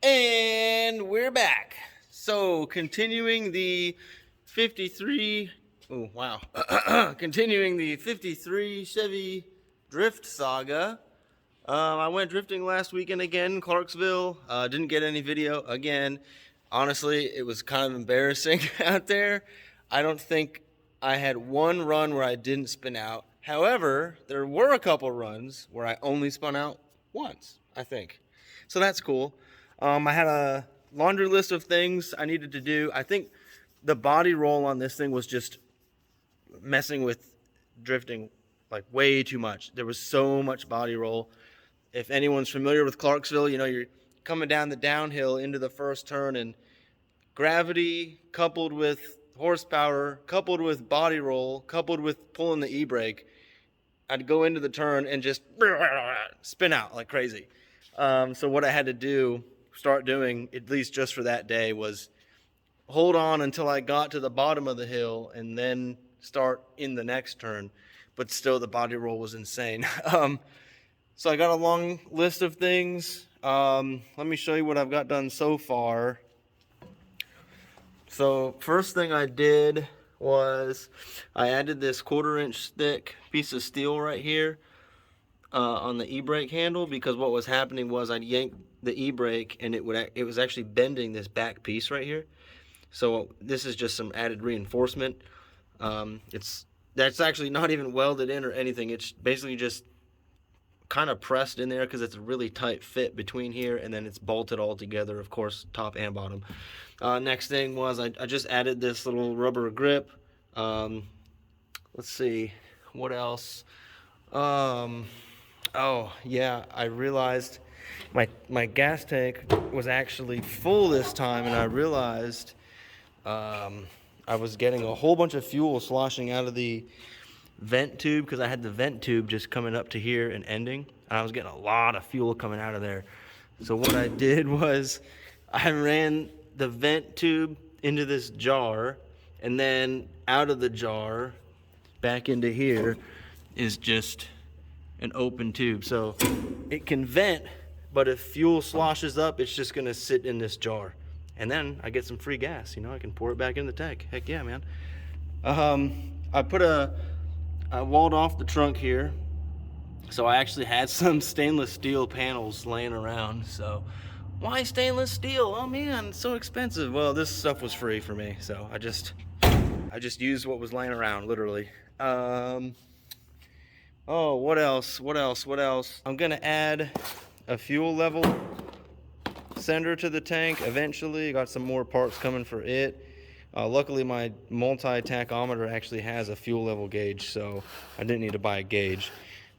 And we're back. So, continuing the 53, oh wow, continuing the 53 Chevy drift saga. I went drifting last weekend again in Clarksville. Didn't get any video again. Honestly, it was kind of embarrassing out there. I don't think I had one run where I didn't spin out. However, there were a couple runs where I only spun out once, I think. So that's cool. I had a laundry list of things I needed to do. I think the body roll on this thing was just messing with drifting like way too much. There was so much body roll. If anyone's familiar with Clarksville, you know, you're coming down the downhill into the first turn, and gravity coupled with horsepower, coupled with body roll, coupled with pulling the e-brake, I'd go into the turn and just spin out like crazy. So what I had to start doing, at least just for that day, was hold on until I got to the bottom of the hill and then start in the next turn. But still, the body roll was insane. So I got a long list of things. Let me show you what I've got done so far. So first thing I did was I added this 1/4-inch thick piece of steel right here on the e-brake handle, because what was happening was I'd yank the e-brake and it was actually bending this back piece right here. So this is just some added reinforcement. That's actually not even welded in or anything. It's basically just kind of pressed in there because it's a really tight fit between here, and then it's bolted all together, of course, top and bottom. Next thing was I just added this little rubber grip. Let's see, what else? Oh yeah, I realized my gas tank was actually full this time, and I realized I was getting a whole bunch of fuel sloshing out of the vent tube, because I had the vent tube just coming up to here and ending, and I was getting a lot of fuel coming out of there. So what I did was I ran the vent tube into this jar, and then out of the jar back into here is just an open tube, so it can vent, but if fuel sloshes up, it's just gonna sit in this jar, and then I get some free gas. You know, I can pour it back in the tank. Heck yeah, man. I walled off the trunk here, so I actually had some stainless steel panels laying around. So why stainless steel? Oh man, it's so expensive. Well, this stuff was free for me, so I just used what was laying around, literally. Oh, what else? I'm gonna add a fuel level sender to the tank eventually. Got some more parts coming for it. Luckily, my multi-tachometer actually has a fuel level gauge, so I didn't need to buy a gauge.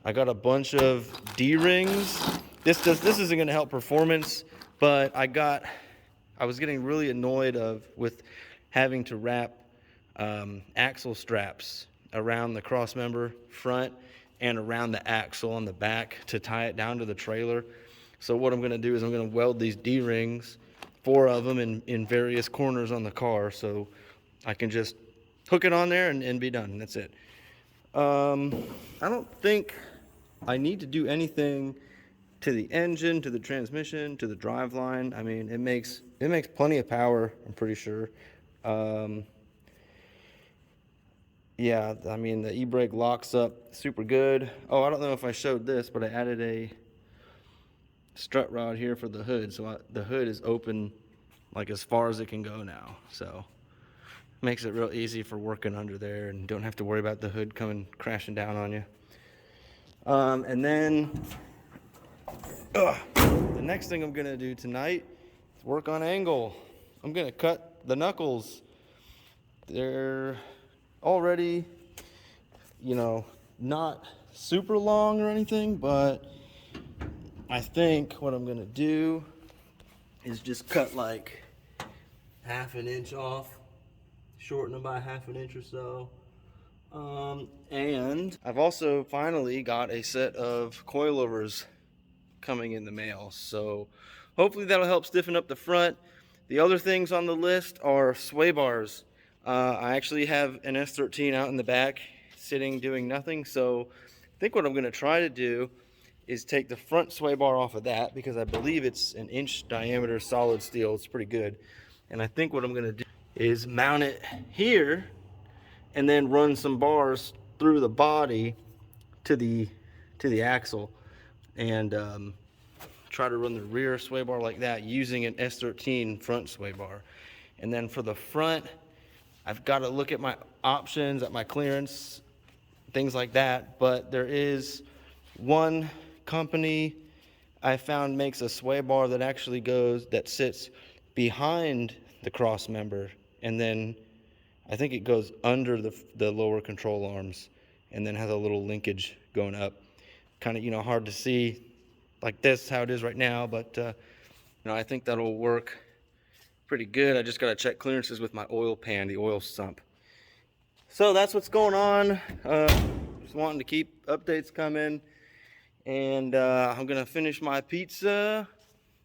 I got a bunch of D-rings. This isn't going to help performance, but I was getting really annoyed with having to wrap axle straps around the cross member front and around the axle on the back to tie it down to the trailer. So what I'm going to do is I'm going to weld these D-rings, 4 of them in various corners on the car, so I can just hook it on there and be done. That's it. I don't think I need to do anything to the engine, to the transmission, to the driveline. I mean, it makes plenty of power, I'm pretty sure. Yeah, I mean, the e-brake locks up super good. Oh, I don't know if I showed this, but I added a strut rod here for the hood, so the hood is open like as far as it can go now, so makes it real easy for working under there, and don't have to worry about the hood coming crashing down on you. And then the next thing I'm gonna do tonight is work on angle. I'm gonna cut the knuckles. They're already, you know, not super long or anything, but I think what I'm gonna do is just cut like 1/2 inch off, shorten them by 1/2 inch or so. And I've also finally got a set of coilovers coming in the mail, so hopefully that'll help stiffen up the front. The other things on the list are sway bars. I actually have an S13 out in the back sitting doing nothing, so I think what I'm gonna try to do is take the front sway bar off of that, because I believe it's an inch diameter solid steel. It's pretty good. And I think what I'm gonna do is mount it here and then run some bars through the body to the axle, and try to run the rear sway bar like that using an S13 front sway bar. And then for the front, I've got to look at my options, at my clearance, things like that. But there is one company I found makes a sway bar that actually that sits behind the cross member, and then I think it goes under the lower control arms, and then has a little linkage going up. Kind of, hard to see like this, how it is right now, but I think that'll work pretty good. I just got to check clearances with my oil pan, the oil sump. So that's what's going on. Just wanting to keep updates coming, and I'm gonna finish my pizza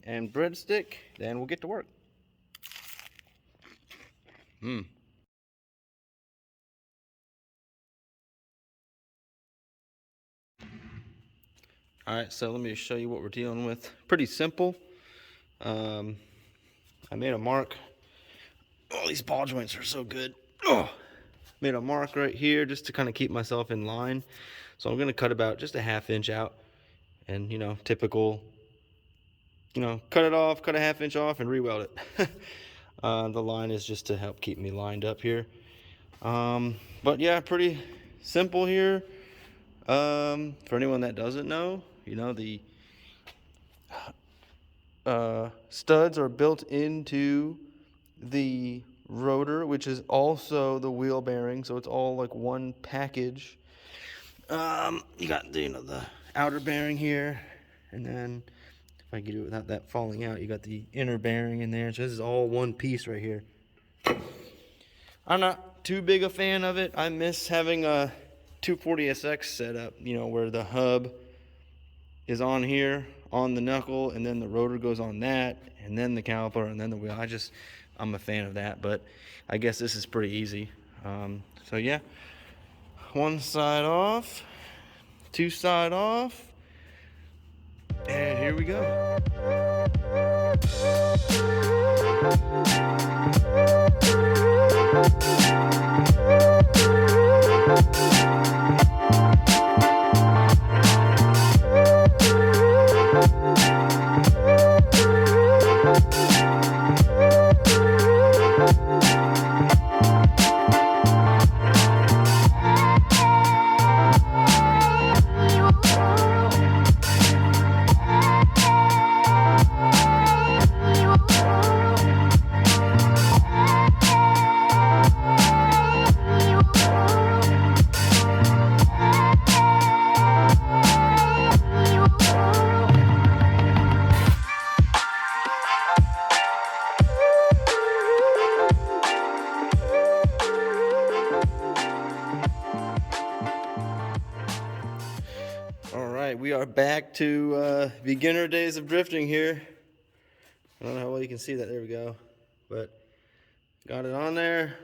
and breadstick, then we'll get to work. All right, so let me show you what we're dealing with. Pretty simple. I made a mark. Oh, these ball joints are so good. Oh, made a mark right here just to kind of keep myself in line. So I'm gonna cut about just a 1/2 inch out, and typical, cut it off, cut a 1/2 inch off, and re-weld it. The line is just to help keep me lined up here. But yeah, pretty simple here. For anyone that doesn't know, the studs are built into the rotor, which is also the wheel bearing, so it's all like one package. You got the outer bearing here, and then if I can do it without that falling out, you got the inner bearing in there. So this is all one piece right here. I'm not too big a fan of it. I miss having a 240SX setup, where the hub is on here on the knuckle, and then the rotor goes on that, and then the caliper, and then the wheel. I'm a fan of that, but I guess this is pretty easy. So yeah, one side off, two side off, and here we go. We are back to beginner days of drifting here. I don't know how well you can see that. There we go. But got it on there.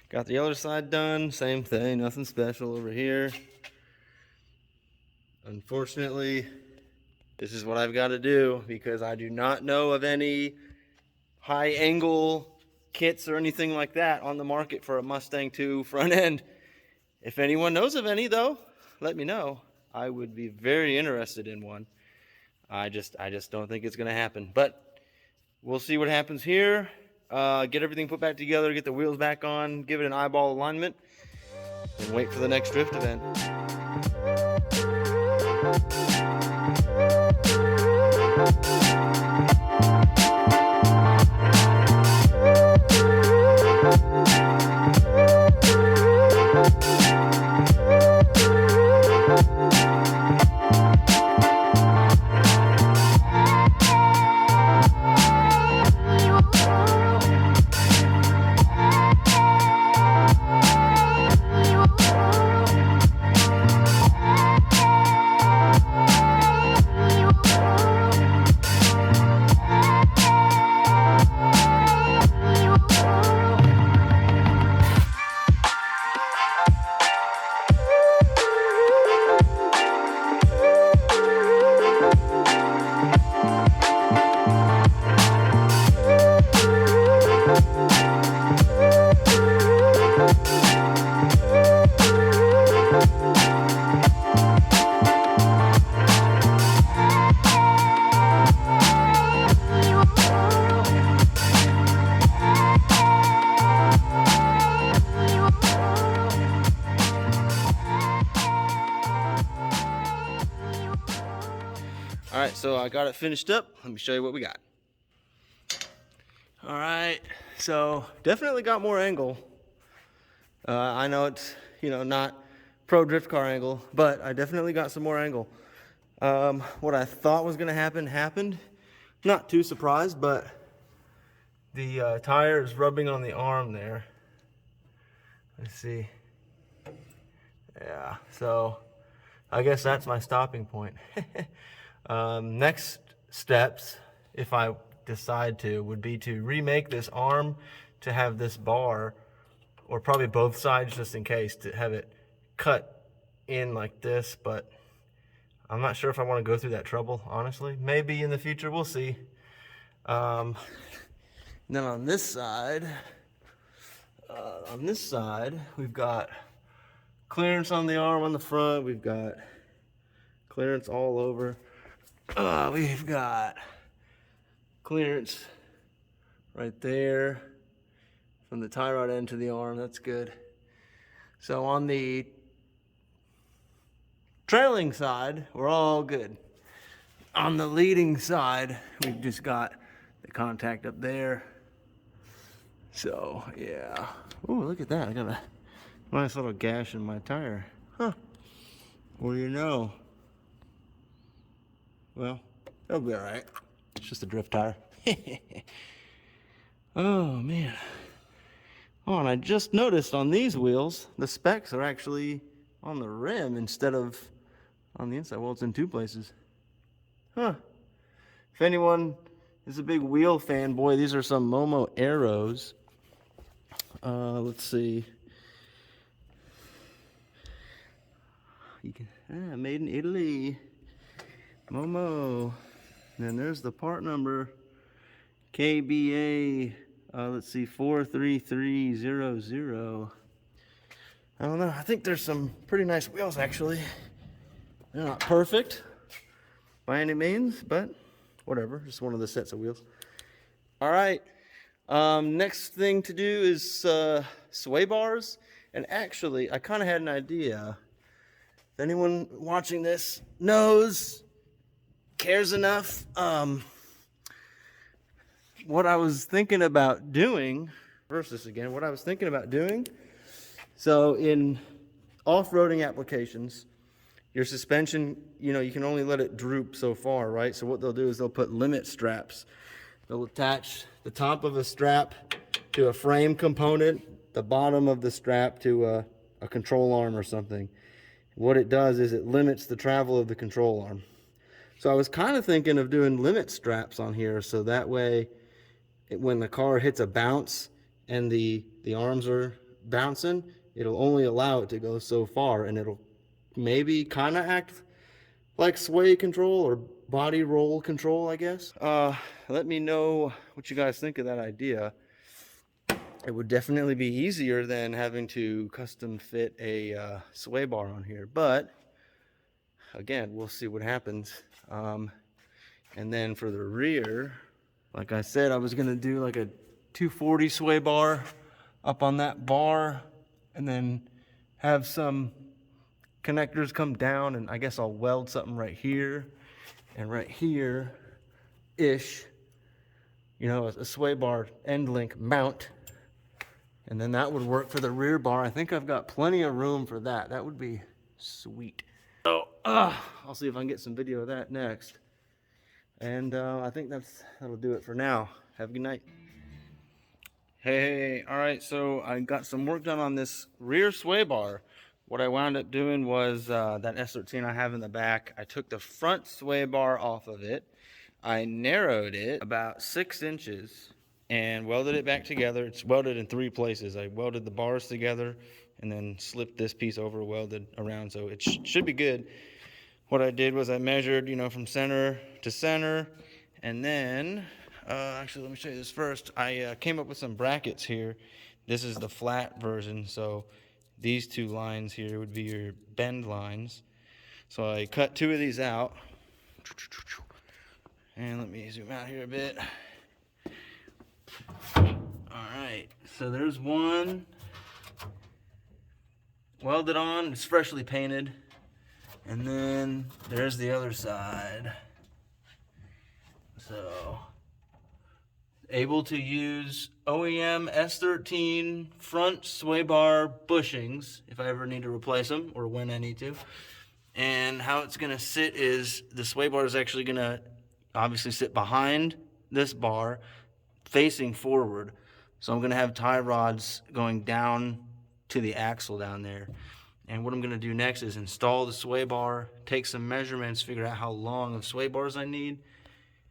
Got the other side done. Same thing. Nothing special over here. Unfortunately, this is what I've got to do, because I do not know of any high angle kits or anything like that on the market for a Mustang 2 front end. If anyone knows of any, though, let me know. I would be very interested in one. I just don't think it's going to happen. But we'll see what happens here. Get everything put back together, get the wheels back on, give it an eyeball alignment, and wait for the next drift event. All right, so I got it finished up. Let me show you what we got. All right, so definitely got more angle. I know it's, not pro drift car angle, but I definitely got some more angle. What I thought was gonna happen happened. Not too surprised, but the tire is rubbing on the arm there. Let's see. Yeah, so I guess that's my stopping point. Next steps, if I decide to, would be to remake this arm to have this bar, or probably both sides just in case, to have it cut in like this, but I'm not sure if I want to go through that trouble, honestly. Maybe in the future, we'll see. Then on this side, we've got clearance on the arm on the front. We've got clearance all over. We've got clearance right there from the tie rod end to the arm. That's good. So on the trailing side, we're all good. On the leading side, we've just got the contact up there. So yeah. Oh, look at that. I got a nice little gash in my tire. Huh. What do you know? Well, it'll be all right. It's just a drift tire. Oh man. Oh, and I just noticed on these wheels, the specs are actually on the rim instead of on the inside. Well, it's in two places. Huh. If anyone is a big wheel fanboy, these are some Momo Arrows. Let's see. You can, made in Italy. Momo. And then there's the part number. KBA, let's see, 43300. I don't know. I think there's some pretty nice wheels, actually. They're not perfect by any means, but whatever. Just one of the sets of wheels. All right. Next thing to do is sway bars. And actually, I kind of had an idea. If anyone watching this knows, cares enough, what I was thinking about doing, so in off-roading applications, your suspension, you can only let it droop so far, right? So what they'll do is they'll put limit straps. They'll attach the top of a strap to a frame component, the bottom of the strap to a control arm or something. What it does is it limits the travel of the control arm. So I was kind of thinking of doing limit straps on here, so that way when the car hits a bounce and the arms are bouncing, it'll only allow it to go so far, and it'll maybe kind of act like sway control or body roll control, I guess. Let me know what you guys think of that idea. It would definitely be easier than having to custom fit a sway bar on here, but again, we'll see what happens. And then for the rear, like I said, I was gonna do like a 240 sway bar up on that bar, and then have some connectors come down, and I guess I'll weld something right here and right here-ish, a sway bar end link mount, and then that would work for the rear bar. I think I've got plenty of room for that. That would be sweet. So I'll see if I can get some video of that next. And I think that'll do it for now. Have a good night. Hey, all right, so I got some work done on this rear sway bar. What I wound up doing was that S13 I have in the back, I took the front sway bar off of it. I narrowed it about 6 inches and welded it back together. It's welded in 3 places. I welded the bars together and then slipped this piece over, welded around, so it should be good. What I did was I measured, from center to center, and then, actually let me show you this first. I came up with some brackets here. This is the flat version, so these 2 lines here would be your bend lines. So I cut 2 of these out, and let me zoom out here a bit. All right, so there's one welded on, it's freshly painted. And then there's the other side. So, able to use OEM S13 front sway bar bushings if I ever need to replace them or when I need to. And how it's going to sit is the sway bar is actually going to obviously sit behind this bar facing forward. So I'm going to have tie rods going down to the axle down there. And what I'm going to do next is install the sway bar, take some measurements, figure out how long of sway bars I need.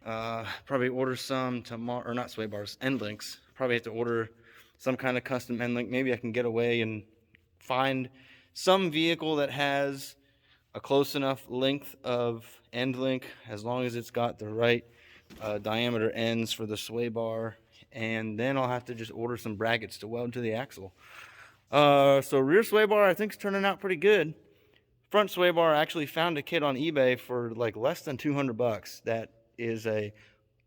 Probably order some tomorrow, or not sway bars, end links. Probably have to order some kind of custom end link. Maybe I can get away and find some vehicle that has a close enough length of end link, as long as it's got the right diameter ends for the sway bar. And then I'll have to just order some brackets to weld to the axle. So rear sway bar I think is turning out pretty good. Front sway bar, I actually found a kit on eBay for like less than 200 bucks. That is a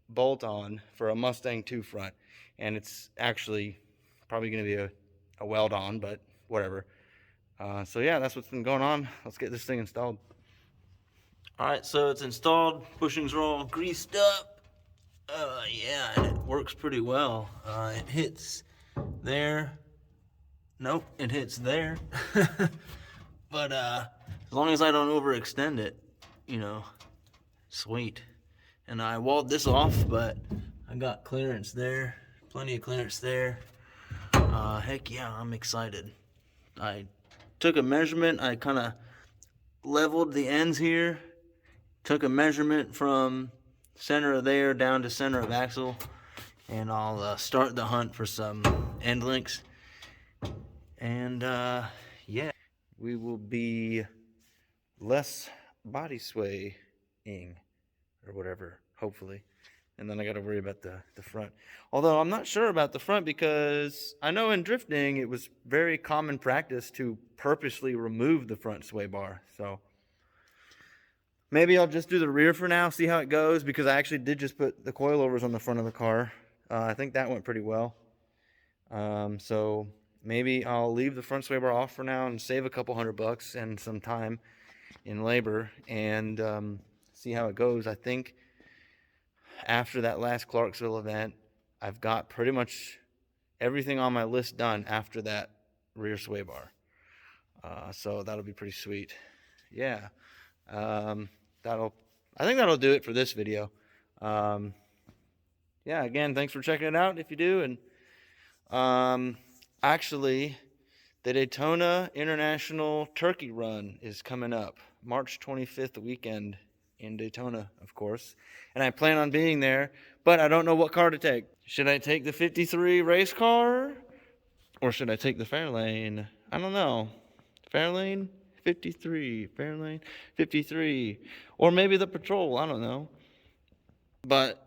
bolt-on for a Mustang 2 front. And it's actually probably going to be a weld-on, but whatever. So yeah, that's what's been going on. Let's get this thing installed. Alright, so it's installed. Bushings are all greased up. Yeah, and it works pretty well. It hits there. Nope, it hits there. But as long as I don't overextend it, you know, sweet. And I walled this off, but I got clearance there. Plenty of clearance there. Heck yeah, I'm excited. I took a measurement. I kind of leveled the ends here. Took a measurement from center of there down to center of axle. And I'll start the hunt for some end links. And yeah, we will be less body swaying or whatever, hopefully. And then I got to worry about the front. Although I'm not sure about the front, because I know in drifting it was very common practice to purposely remove the front sway bar. So maybe I'll just do the rear for now, see how it goes, because I actually did just put the coilovers on the front of the car. I think that went pretty well. So maybe I'll leave the front sway bar off for now and save a couple $100 and some time in labor, and see how it goes. I think after that last Clarksville event, I've got pretty much everything on my list done after that rear sway bar. So that'll be pretty sweet. Yeah. I think that'll do it for this video. Yeah, again, thanks for checking it out if you do. And actually, the Daytona International Turkey Run is coming up March 25th weekend in Daytona, of course. And I plan on being there, but I don't know what car to take. Should I take the 53 race car, or should I take the Fairlane? I don't know. Fairlane? 53. Fairlane? 53. Or maybe the Patrol. I don't know. But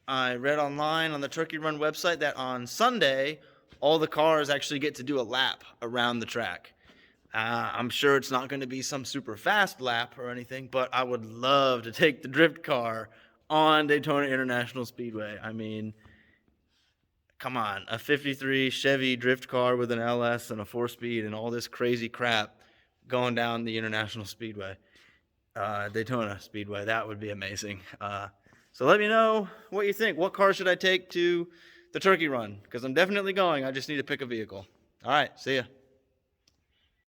I read online on the Turkey Run website that on Sunday, all the cars actually get to do a lap around the track. I'm sure it's not going to be some super fast lap or anything, but I would love to take the drift car on Daytona International Speedway. I mean, come on, a 53 Chevy drift car with an LS and a 4-speed and all this crazy crap going down the International Speedway, Daytona Speedway. That would be amazing. So let me know what you think. What car should I take to the Turkey Run? Because I'm definitely going. I just need to pick a vehicle. All right, see ya.